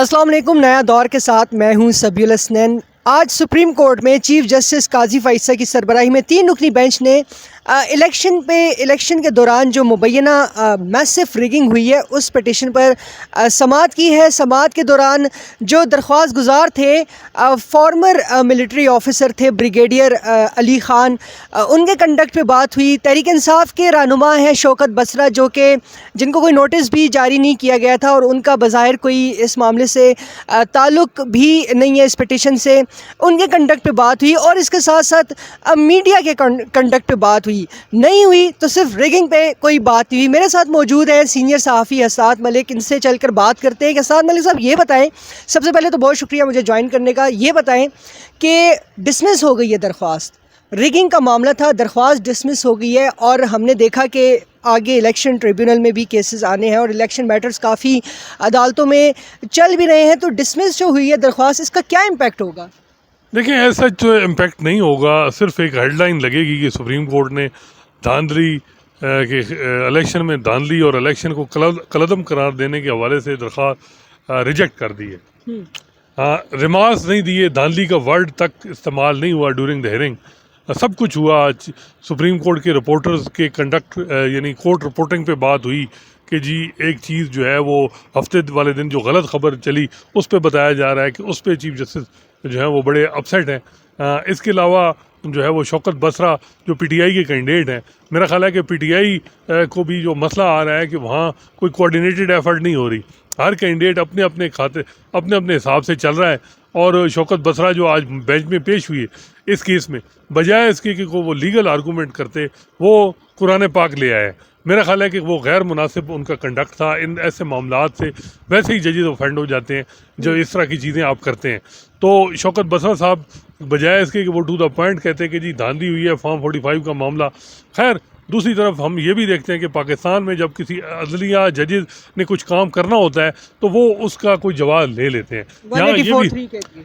अस्सलाम वालेकुम। नया दौर के साथ मैं हूं सबीउल हसनैन। आज सुप्रीम कोर्ट में चीफ जस्टिस काजी फ़ैज़ा की सरबराही में 3 रुकनी बेंच ने इलेक्शन के दौरान जो मुबैना मैसिव रिगिंग हुई है उस पटिशन पर समाअत की है। समाअत के दौरान जो दरख्वास्त गुजार थे फॉर्मर मिलिट्री ऑफिसर थे ब्रिगेडियर अली ख़ान, उनके कंडक्ट पे बात हुई। तहरीक इंसाफ के रहनुमा हैं शौकत बसरा, जो कि जिनको कोई नोटिस भी जारी नहीं किया गया था और उनका बज़ाहिर कोई इस मामले से ताल्लुक़ भी नहीं है इस पटिशन से, उनके कंडक्ट पे बात हुई। और इसके साथ साथ मीडिया के कंडक्ट पे बात नहीं हुई तो सिर्फ रिगिंग पे कोई बात नहीं हुई। मेरे साथ मौजूद है सीनियर सहाफ़ी हसात मलिक, इनसे चलकर बात करते हैं कि हसात मलिक साहब ये बताएं, सबसे पहले तो बहुत शुक्रिया मुझे ज्वाइन करने का। ये बताएं कि डिसमिस हो गई है दरख्वास्त, रिगिंग का मामला था, दरख्वास्त डिसमिस हो गई है और हमने देखा कि आगे इलेक्शन ट्रिब्यूनल में भी केसेस आने हैं और इलेक्शन मैटर्स काफ़ी अदालतों में चल भी रहे हैं, तो डिसमिस जो हुई है दरख्वास्त, इसका क्या इम्पैक्ट होगा? देखिए, ऐसा जो इम्पैक्ट नहीं होगा, सिर्फ एक हेडलाइन लगेगी कि सुप्रीम कोर्ट ने धांधली के इलेक्शन में धांधली और इलेक्शन को कलअदम करार देने के हवाले से दरख्वास्त रिजेक्ट कर दी है। हाँ, रिमार्क्स नहीं दिए, धांधली का वर्ड तक इस्तेमाल नहीं हुआ ड्यूरिंग द हियरिंग। सब कुछ हुआ। सुप्रीम कोर्ट के रिपोर्टर्स के कंडक्ट यानी कोर्ट रिपोर्टिंग पे बात हुई कि जी एक चीज़ जो है वो हफ्ते वाले दिन जो गलत खबर चली उस पर बताया जा रहा है कि उस पर चीफ जस्टिस जो है वो बड़े अपसेट हैं। इसके अलावा जो है वो शौकत बसरा जो पीटीआई के कैंडिडेट हैं, मेरा ख्याल है कि पीटीआई को भी जो मसला आ रहा है कि वहाँ कोई कोऑर्डिनेटेड एफर्ट नहीं हो रही, हर कैंडिडेट अपने अपने खाते अपने अपने हिसाब से चल रहा है। और शौकत बसरा जो आज बेंच में पेश हुई है इस केस में, बजाय इसके कि वो लीगल आर्गूमेंट करते, वो कुरान पाक ले आए। मेरा ख्याल है कि वो गैर मुनासिब उनका कंडक्ट था। इन ऐसे मामलात से वैसे ही जजेस ऑफेंड हो जाते हैं जो इस तरह की चीज़ें आप करते हैं। तो शौकत बसरा साहब बजाय इसके कि वो टू द पॉइंट कहते हैं कि जी धांधली हुई है, फॉर्म 45 का मामला। खैर, दूसरी तरफ हम ये भी देखते हैं कि पाकिस्तान में जब किसी अदलिया जजेस ने कुछ काम करना होता है तो वो उसका कोई जवाब ले लेते हैं।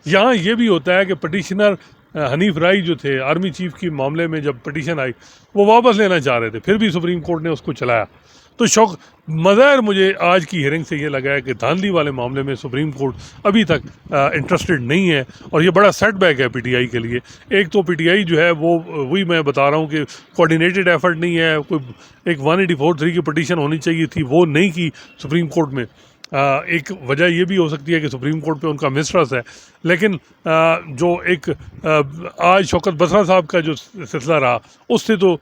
यहाँ ये भी होता है कि पटिशनर हनीफ राई जो थे आर्मी चीफ की मामले में, जब पटिशन आई वो वापस लेना चाह रहे थे, फिर भी सुप्रीम कोर्ट ने उसको चलाया। तो मज़ाहिर मुझे आज की हियरिंग से ये लगा है कि धांधली वाले मामले में सुप्रीम कोर्ट अभी तक इंटरेस्टेड नहीं है और ये बड़ा सेटबैक है पीटीआई के लिए। एक तो पीटीआई जो है वो वही मैं बता रहा हूँ कि कोऑर्डिनेटेड एफर्ट नहीं है। कोई एक 184(3) की पटिशन होनी चाहिए थी, वो नहीं की सुप्रीम कोर्ट में। एक वजह ये भी हो सकती है कि सुप्रीम कोर्ट पे उनका मिसट्रस्ट है। लेकिन जो एक आज शौकत बसरा साहब का जो सिलसिला रहा उससे तो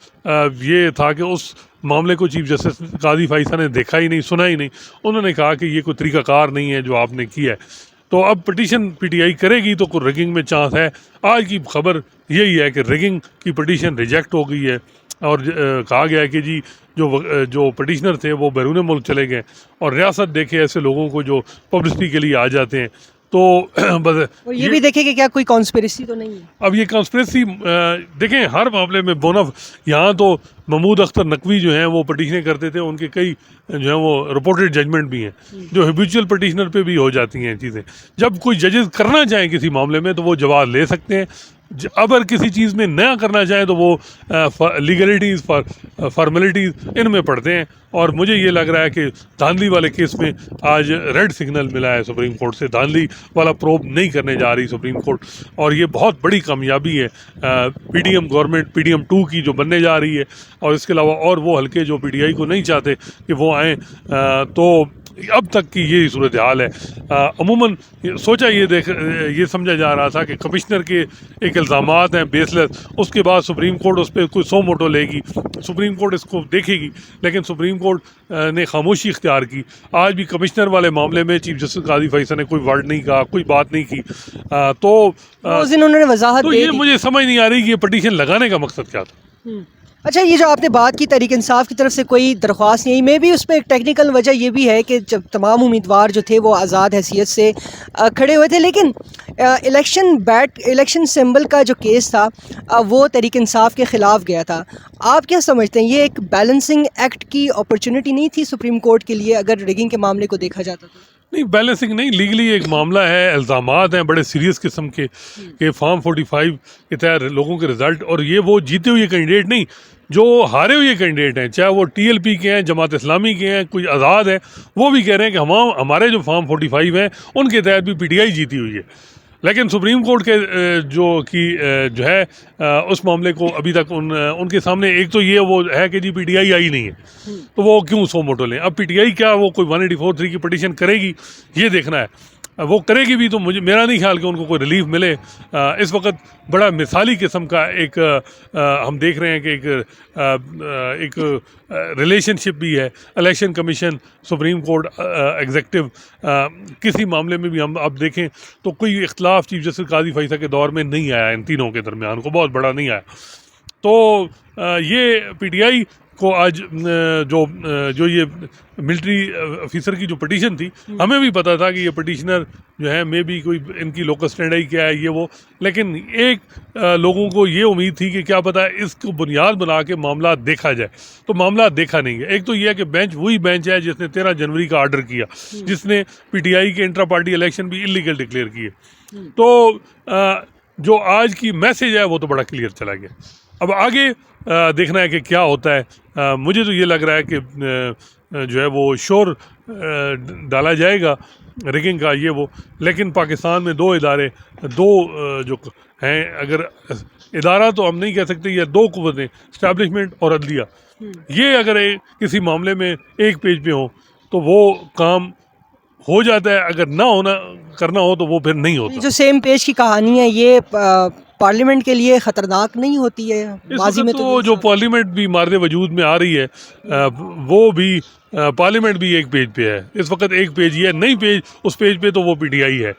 ये था कि उस मामले को चीफ जस्टिस काजी फ़ैज़ा ने देखा ही नहीं, सुना ही नहीं। उन्होंने कहा कि ये कोई तरीक़ाकार नहीं है जो आपने किया है। तो अब पटिशन पीटीआई करेगी तो कोई रिगिंग में चांस है। आज की खबर यही है कि रिगिंग की पटिशन रिजेक्ट हो गई है और कहा गया है कि जी जो पटिशनर थे वो बैरून मुल्क चले गए और रियासत देखे ऐसे लोगों को जो पब्लिसिटी के लिए आ जाते हैं। तो बस ये भी देखें कि क्या कोई कॉन्स्पिरेसी तो नहीं है। अब ये कॉन्स्पिरेसी देखें, हर मामले में बोनफ, यहाँ तो महमूद अख्तर नकवी जो हैं वो पटिशनें करते थे, उनके कई जो है वो रिपोर्टेड जजमेंट भी हैं जो हैबिचुअल पटिशनर पे भी हो जाती हैं चीज़ें। जब कोई जजेस करना चाहें किसी मामले में तो वो जवाब ले सकते हैं, अगर किसी चीज़ में नया करना चाहें तो वो लीगलिटीज़ फॉर्मेलिटीज़ इनमें पढ़ते हैं। और मुझे ये लग रहा है कि धांधली वाले केस में आज रेड सिग्नल मिला है सुप्रीम कोर्ट से। धांधली वाला प्रोब नहीं करने जा रही सुप्रीम कोर्ट और ये बहुत बड़ी कामयाबी है पीडीएम गवर्नमेंट पीडीएम 2 की जो बनने जा रही है। और इसके अलावा और वो हल्के जो पीटीआई को नहीं चाहते कि वो आएँ, तो अब तक की यही सूरत हाल है। अमूमन सोचा ये समझा जा रहा था कि कमिश्नर के एक इल्ज़ामात हैं बेसलेस, उसके बाद सुप्रीम कोर्ट उस पर कोई सो मोटो लेगी, सुप्रीम कोर्ट इसको देखेगी, लेकिन सुप्रीम कोर्ट ने खामोशी इख्तियार की। आज भी कमिश्नर वाले मामले में चीफ जस्टिस काजी फ़ैज़ा ने कोई वर्ड नहीं कहा, कोई बात नहीं की। तो उन्होंने वजाहत तो ये मुझे समझ नहीं आ रही कि ये पटिशन लगाने का मकसद क्या था। अच्छा, ये जो आपने बात की तहरीक इंसाफ की तरफ से कोई दरख्वास्त नहीं, मैं भी उस पर एक टेक्निकल वजह ये भी है कि जब तमाम उम्मीदवार जो थे वो आज़ाद हैसियत से खड़े हुए थे, लेकिन इलेक्शन सिंबल का जो केस था वो तहरीक इंसाफ के ख़िलाफ़ गया था। आप क्या समझते हैं, ये एक बैलेंसिंग एक्ट की अपॉर्चुनिटी नहीं थी सुप्रीम कोर्ट के लिए अगर रिगिंग के मामले को देखा जाता तो? नहीं, बैलेंसिंग नहीं, लीगली एक मामला है, इल्ज़ामात हैं बड़े सीरियस किस्म के फॉर्म 45 के तहत लोगों के रिज़ल्ट, और ये वो जीते हुए कैंडिडेट नहीं, जो हारे हुए कैंडिडेट हैं, चाहे वो TLP के हैं, जमात इस्लामी के हैं, कोई आज़ाद है, वो भी कह रहे हैं कि हमारे जो फॉर्म 45 हैं उनके तहत भी PTI जीती हुई है। लेकिन सुप्रीम कोर्ट के जो है उस मामले को अभी तक उनके सामने एक तो ये वो है कि जी PTI आई नहीं है, तो वो क्यों सो मोटो लें। अब PTI क्या वो कोई 184(3) की पिटीशन करेगी, ये देखना है। वो करेगी भी तो मेरा नहीं ख्याल कि उनको कोई रिलीफ मिले। इस वक्त बड़ा मिसाली किस्म का एक हम देख रहे हैं कि एक रिलेशनशिप भी है election commission supreme court executive. किसी मामले में भी हम अब देखें तो कोई इख्तलाफ चीफ जस्टिस काजी फैसला के दौर में नहीं आया, इन तीनों के दरमियान को बहुत बड़ा नहीं आया। तो ये PTI को आज जो ये मिलिट्री ऑफिसर की जो पिटीशन थी, हमें भी पता था कि ये पिटीशनर जो है मे बी कोई इनकी लोकल स्टैंडर्ड क्या है ये वो, लेकिन एक लोगों को ये उम्मीद थी कि क्या पता है इसको बुनियाद बना के मामला देखा जाए, तो मामला देखा नहीं है। एक तो ये है कि बेंच वही बेंच है जिसने 13 जनवरी का आर्डर किया, जिसने PTI के इंट्रा पार्टी इलेक्शन भी इलीगल डिक्लेयर किए। तो जो आज की मैसेज है वो तो बड़ा क्लियर चला गया। अब आगे देखना है कि क्या होता है। मुझे तो ये लग रहा है कि जो है वो शोर डाला जाएगा रिगिंग का ये वो, लेकिन पाकिस्तान में दो जो हैं, अगर इदारा तो हम नहीं कह सकते, ये दो कुव्वतें, इस्टेब्लिशमेंट और अदलिया, ये अगर किसी मामले में एक पेज पे हो तो वो काम हो जाता है, अगर ना करना हो तो वो फिर नहीं होता। जो सेम पेज की कहानी है ये पार्लियामेंट के लिए ख़तरनाक नहीं होती है? माजी में तो जो पार्लियामेंट भी मारदे वजूद में आ रही है वो भी पार्लियामेंट भी एक पेज पे है, इस वक्त एक पेज ही है, नई पेज उस पेज पे तो वो PTI है।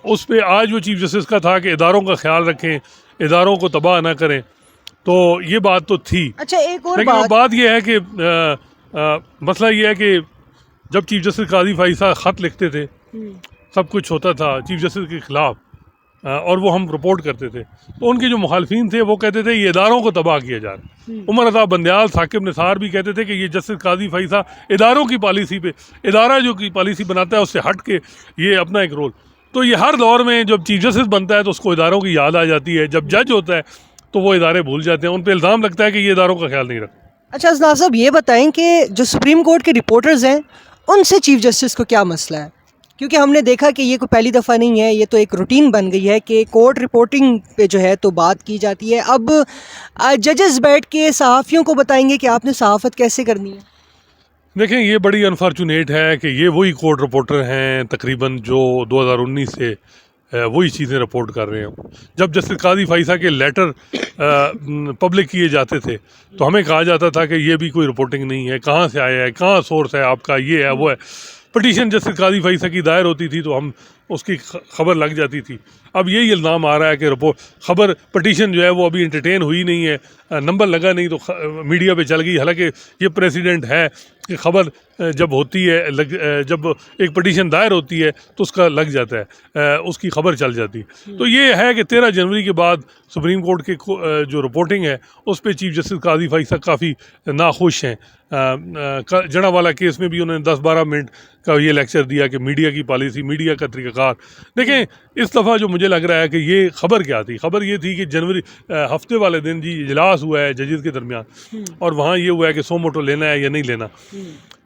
उस पे आज वो चीफ जस्टिस का था कि इदारों का ख्याल रखें, इदारों को तबाह ना करें, तो ये बात तो थी। अच्छा, एक और लेकिन बात ये है कि मसला ये है कि जब चीफ जस्टिस काजी फैसला ख़त लिखते थे, सब कुछ होता था चीफ जस्टिस के ख़िलाफ़, और वो हम रिपोर्ट करते थे, तो उनके जो मुखालफिन थे वो कहते थे ये इदारों को तबाह किया जा रहा है। उमर अता बंदयाल, साकिब निसार भी कहते थे कि ये जस्टिस काजी फैसला इदारों की पॉलिसी पे, इदारा जो की पॉलिसी बनाता है उससे हट के ये अपना एक रोल। तो ये हर दौर में जब चीफ जस्टिस बनता है तो उसको इदारों की याद आ जाती है, जब जज होता है तो वो इदारे भूल जाते हैं, उन पर इल्ज़ाम लगता है कि ये इदारों का ख्याल नहीं रखता। अच्छा अजनाब साहब, ये बताएं कि जो सुप्रीम कोर्ट के रिपोर्टर्स हैं उनसे चीफ जस्टिस को क्या मसला है? क्योंकि हमने देखा कि ये कोई पहली दफ़ा नहीं है, ये तो एक रूटीन बन गई है कि कोर्ट रिपोर्टिंग पे जो है तो बात की जाती है। अब जजेस बैठ के सहाफ़ियों को बताएंगे कि आपने सहाफ़त कैसे करनी है। देखें, ये बड़ी अनफॉर्चुनेट है कि ये वही कोर्ट रिपोर्टर हैं तकरीबन जो 2019 से वही चीज़ें रिपोर्ट कर रहे हैं। जब जस्टिस काजी फैसला के लेटर पब्लिक किए जाते थे तो हमें कहा जाता था कि ये भी कोई रिपोर्टिंग नहीं है, कहाँ से आया है, कहाँ सोर्स है आपका, ये है वो है। पिटीशन जस्टिस काजी फैसला की दायर होती थी तो हम उसकी खबर लग जाती थी। अब यही इल्ज़ाम आ रहा है कि खबर पिटीशन जो है वो अभी इंटरटेन हुई नहीं है, नंबर लगा नहीं तो मीडिया पे चल गई। हालांकि ये प्रेसिडेंट है कि खबर जब होती है, जब एक पिटीशन दायर होती है तो उसका लग जाता है, उसकी खबर चल जाती है। तो ये है कि 13 जनवरी के बाद सुप्रीम कोर्ट के जो रिपोर्टिंग है उस पर चीफ जस्टिस काजी फैसला काफ़ी नाखुश हैं। जनावाला केस में भी उन्होंने 10-12 मिनट का ये लेक्चर दिया कि मीडिया की पॉलिसी, मीडिया का तरीक़ाकार। देखें, इस दफ़ा जो मुझे लग रहा है कि ये खबर क्या थी, खबर ये थी कि जनवरी हफ्ते वाले दिन जी इजलास हुआ है जजेस के दरमियान, और वहाँ ये हुआ है कि सो मोटो लेना है या नहीं लेना।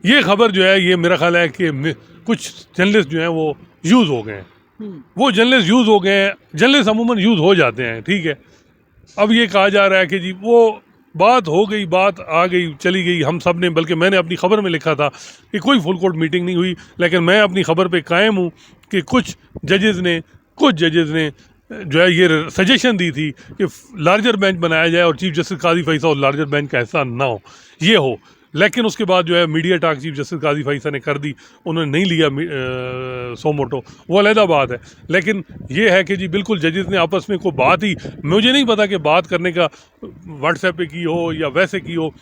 ये खबर जो है ये मेरा ख्याल है कि कुछ जर्नलिस्ट जो हैं वो यूज़ हो गए हैं, वो जर्नलिस्ट यूज़ हो गए हैं। जर्नलिस्ट अमूमन यूज़ हो जाते हैं, ठीक है। अब ये कहा जा रहा है कि जी वो बात हो गई, बात आ गई, चली गई। हम सब ने, बल्कि मैंने अपनी ख़बर में लिखा था कि कोई फुल कोर्ट मीटिंग नहीं हुई, लेकिन मैं अपनी ख़बर पे कायम हूँ कि कुछ जजेस ने जो है ये सजेशन दी थी कि लार्जर बेंच बनाया जाए और चीफ जस्टिस काजी फैसला और लार्जर बेंच का हिस्सा ना हो, ये हो। लेकिन उसके बाद जो है मीडिया टाक चीफ जस्टिस काजी फैसला ने कर दी, उन्होंने नहीं लिया सो मोटो, वो अलहदा बात है। लेकिन ये है कि जी बिल्कुल जजेस ने आपस में कोई बात ही, मुझे नहीं पता कि बात करने का व्हाट्सएप पे की हो या वैसे की हो,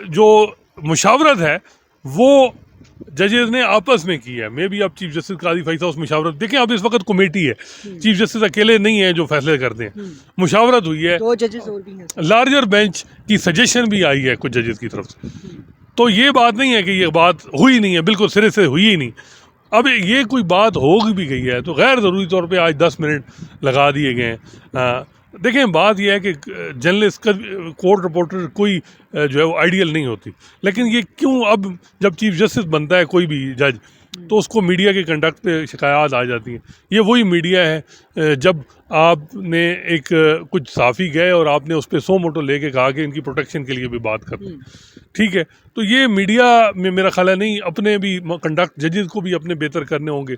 जो मुशावरत है वो जजेस ने आपस में की है। मे बी अब चीफ जस्टिस काजी फैसला उस मुशावरत, देखें अब इस वक्त कमेटी है, चीफ जस्टिस अकेले नहीं है जो फैसले करते हैं, मुशावरत हुई है, 2 जजेस और भी हैं, लार्जर बेंच की सजेशन भी आई है कुछ जजेस की तरफ से। तो ये बात नहीं है कि ये बात हुई नहीं है, बिल्कुल सिरे से हुई ही नहीं। अब ये कोई बात हो भी गई है तो गैर ज़रूरी तौर पे आज 10 मिनट लगा दिए गए हैं। देखें, बात यह है कि जर्नलिस्ट का, कोर्ट रिपोर्टर कोई जो है वो आइडियल नहीं होती, लेकिन ये क्यों अब जब चीफ जस्टिस बनता है कोई भी जज तो उसको मीडिया के कंडक्ट पे शिकायत आ जाती हैं। ये वही मीडिया है जब आपने एक कुछ सहाफ़ी गए और आपने उस पर 100 मोटो लेके कहा कि इनकी प्रोटेक्शन के लिए भी बात करते हैं, ठीक है। तो ये मीडिया में मेरा ख्याल है नहीं, अपने भी कंडक्ट जजेस को भी अपने बेहतर करने होंगे,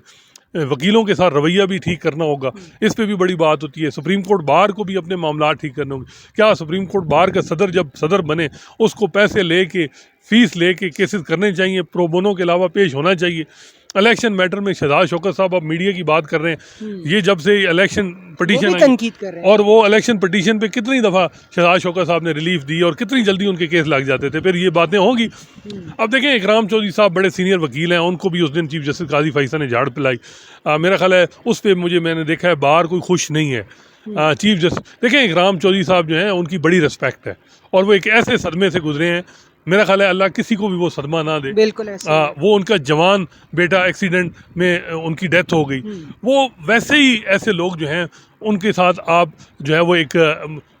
वकीलों के साथ रवैया भी ठीक करना होगा, इस पे भी बड़ी बात होती है। सुप्रीम कोर्ट बार को भी अपने मामला ठीक करने होंगे। क्या सुप्रीम कोर्ट बार का सदर जब सदर बने उसको पैसे लेके, फीस लेके केसेस करने चाहिए, प्रो बोनो के अलावा पेश होना चाहिए? इलेक्शन मैटर में शहजाद शौकत साहब अब मीडिया की बात कर रहे हैं, ये जब से इलेक्शन पिटीशन आई और वो इलेक्शन पिटीशन पे कितनी दफ़ा शहजाद शौकत साहब ने रिलीफ दी और कितनी जल्दी उनके केस लग जाते थे, फिर ये बातें होंगी। अब देखें, इकराम चौधरी साहब बड़े सीनियर वकील हैं, उनको भी उस दिन चीफ जस्टिस काजी फैसल ने झाड़ पिलाई। मेरा ख्याल है उस पर मैंने देखा है बार कोई खुश नहीं है। चीफ जस्टिस देखें, इकराम चौधरी साहब जो हैं उनकी बड़ी रिस्पेक्ट है और वो एक ऐसे सदमे से गुजरे हैं, मेरा ख्याल है अल्लाह किसी को भी वो सदमा ना दे। बिल्कुल ऐसा वो उनका जवान बेटा एक्सीडेंट में उनकी डेथ हो गई। वो वैसे ही ऐसे लोग जो हैं उनके साथ आप जो है वो एक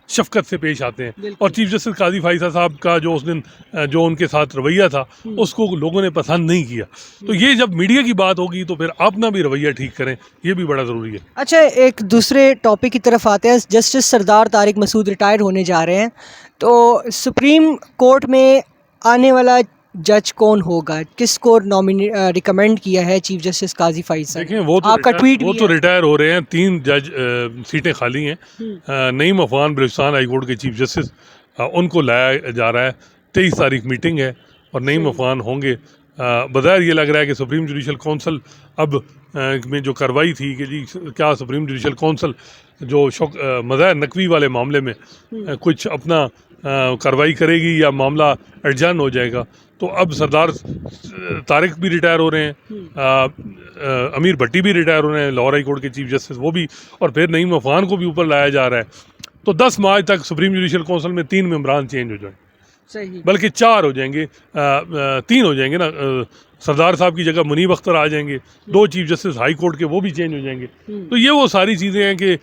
शफकत से पेश आते हैं, और चीफ जस्टिस काजी फैसल साहब का जो उस दिन जो उनके साथ रवैया था उसको लोगों ने पसंद नहीं किया। तो ये जब मीडिया की बात होगी तो फिर अपना भी रवैया ठीक करें, ये भी बड़ा ज़रूरी है। अच्छा, एक दूसरे टॉपिक की तरफ आते हैं। जस्टिस सरदार तारिक मसूद रिटायर होने जा रहे हैं, तो सुप्रीम कोर्ट में आने वाला जज कौन होगा? किसको रिकमेंड किया है चीफ जस्टिस काजी फैसल? देखें, वो तो आपका ट्वीट वो तो रिटायर हो रहे हैं। 3 जज सीटें खाली हैं। नईम अफगान बलूचिस्तान हाई कोर्ट के चीफ जस्टिस, उनको लाया जा रहा है। 23 तारीख मीटिंग है और नईम अफगान होंगे। बज़ाहिर ये लग रहा है कि सुप्रीम जुडिशल कौंसल अब में जो कार्रवाई थी कि जी क्या सुप्रीम जुडिशल कौंसल जो मज़ाहिर नकवी वाले मामले में कुछ अपना कार्रवाई करेगी या मामला एडजर्न हो जाएगा, तो अब सरदार तारिक भी रिटायर हो रहे हैं, अमीर भट्टी भी रिटायर हो रहे हैं, लाहौर हाई कोर्ट के चीफ जस्टिस, वो भी, और फिर नईम अफगान को भी ऊपर लाया जा रहा है। तो 10 मार्च तक सुप्रीम जुडिशल कौंसल में 3 मेंबरान चेंज हो जाए, सही, बल्कि 4 हो जाएंगे, 3 हो जाएंगे ना। सरदार साहब की जगह मुनीब अख्तर आ जाएंगे, 2 चीफ जस्टिस हाई कोर्ट के वो भी चेंज हो जाएंगे। तो ये वो सारी चीज़ें हैं कि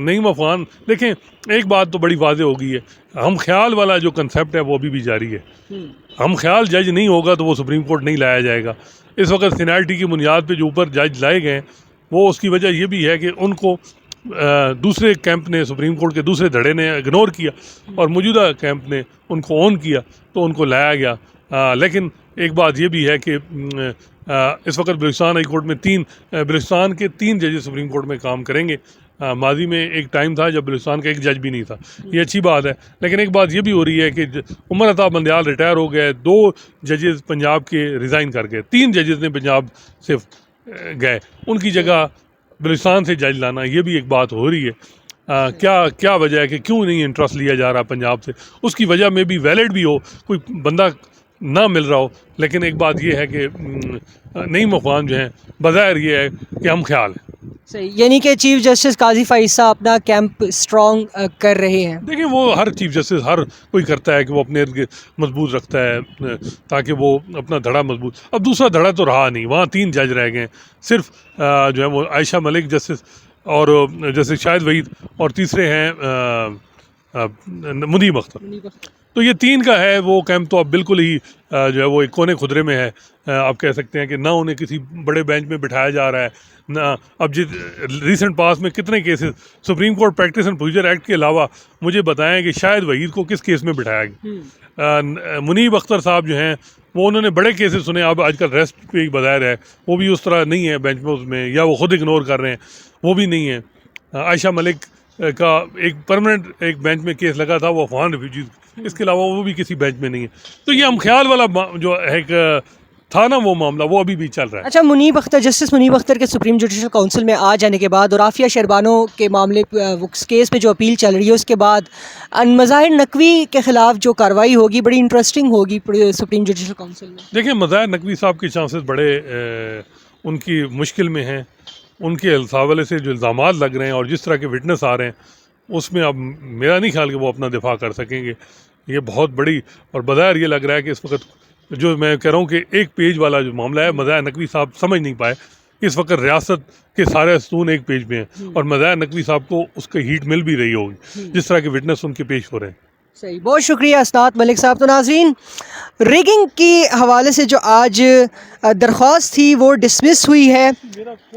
नईम अफगान, देखें एक बात तो बड़ी वाज़ेह हो गई है, हम ख्याल वाला जो कंसेप्ट है वो अभी भी जारी है। हम ख्याल जज नहीं होगा तो वो सुप्रीम कोर्ट नहीं लाया जाएगा। इस वक्त सीनियरिटी की बुनियाद पे जो ऊपर जज लाए गए हैं, वो उसकी वजह ये भी है कि उनको दूसरे कैंप ने, सुप्रीम कोर्ट के दूसरे धड़े ने इग्नोर किया और मौजूदा कैंप ने उनको ऑन किया, तो उनको लाया गया। लेकिन एक बात ये भी है कि इस वक्त बलूचिस्तान हाई कोर्ट में बलूचिस्तान के 3 जजेस सुप्रीम कोर्ट में काम करेंगे। माजी में एक टाइम था जब बलूचिस्तान का एक जज भी नहीं था, ये अच्छी बात है। लेकिन एक बात ये भी हो रही है कि उमर अता बंदयाल रिटायर हो गए, 2 जजेस पंजाब के रिज़ाइन कर गए, 3 जजेस ने पंजाब से गए, उनकी जगह बलूचिस्तान से जज लाना, ये भी एक बात हो रही है। क्या वजह है कि क्यों नहीं इंटरेस्ट लिया जा रहा पंजाब से? उसकी वजह में भी वैलिड भी हो, कोई बंदा ना मिल रहा हो, लेकिन एक बात ये है कि नईम अफगान जो हैं, बज़ाहिर ये है कि हम ख्याल है सही, यानी कि चीफ जस्टिस काजी फैसल अपना कैंप स्ट्रॉन्ग कर रहे हैं। देखिए, वो हर चीफ जस्टिस हर कोई करता है कि वो अपने मजबूत रखता है ताकि वो अपना धड़ा मजबूत। अब दूसरा धड़ा तो रहा नहीं, वहाँ 3 जज रह गए, सिर्फ जो है वो आयशा मलिक जस्टिस और जस्टिस शाहिद वहीद, और तीसरे हैं मुनीब अख्तर। तो ये 3 का है वो कैंप, तो अब बिल्कुल ही जो है वो एक कोने खुदरे में है। आप कह सकते हैं कि ना उन्हें किसी बड़े बेंच में बिठाया जा रहा है ना। अब जिस रिसेंट पास में कितने cases supreme court practice and procedure act के अलावा मुझे बताएं कि शायद वहीद को किस केस में बिठाया गया। मुनीब अख्तर साहब जो हैं वो उन्होंने बड़े केसेस सुने, अब आजकल रेस्ट पे ही बज़ाहिर है वो भी उस तरह नहीं है बेंच में उसमें, या वो खुद इग्नोर कर रहे हैं, वो भी नहीं है। आयशा मलिक का एक परमानेंट एक बेंच में केस लगा था, वो अफगान रिफ्यूजीज, इसके अलावा वो भी किसी बेंच में नहीं है। तो ये हम ख्याल वाला जो है एक था ना वो मामला, वो अभी भी चल रहा है। अच्छा, मुनीब अख्तर, जस्टिस मुनीब अख्तर के सुप्रीम जुडिशल काउंसिल में आ जाने के बाद और आफिया शरबानो के मामले केस पे जो अपील चल रही है, उसके बाद मज़ाहिर नकवी के ख़िलाफ़ जो कार्रवाई होगी बड़ी इंटरेस्टिंग होगी सुप्रीम जुडिशल काउंसिल में। देखिए, मज़ाहिर नकवी साहब के चांसेस बड़े उनकी मुश्किल में हैं। उनके हवाले से जो इल्ज़ामात लग रहे हैं और जिस तरह के विटनेस आ रहे हैं, उसमें अब मेरा नहीं ख्याल कि वो अपना दिफा कर सकेंगे। ये बहुत बड़ी, और बज़ाहिर ये लग रहा है कि इस वक्त जो मैं कह रहा हूँ कि एक पेज वाला जो मामला है, मज़ाहिर नकवी साहब समझ नहीं पाए। इस वक्त रियासत के सारे स्तून एक पेज में हैं और मज़ाहिर नकवी साहब को उसकी हीट मिल भी रही होगी जिस तरह के विटनेस उनके पेश हो रहे हैं। सही, बहुत शुक्रिया अस्ताद मलिक साहब। तो नाजरीन, रिगिंग के हवाले से जो आज दरख्वास्त थी वो डिसमिस हुई है।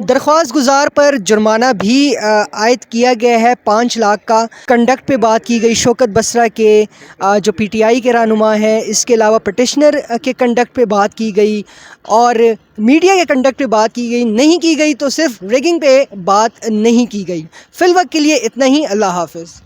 दरख्वास्त गुजार पर जुर्माना भी आयद किया गया है 5 लाख का। कंडक्ट पे बात की गई शौकत बसरा के जो पीटीआई के रहनुमा हैं, इसके अलावा पटिशनर के कंडक्ट पे बात की गई और मीडिया के कंडक्ट पे बात की गई नहीं की गई, तो सिर्फ रिगिंग पे बात नहीं की गई। फ़िलवक्त के लिए इतना ही। अल्लाह हाफ़िज़।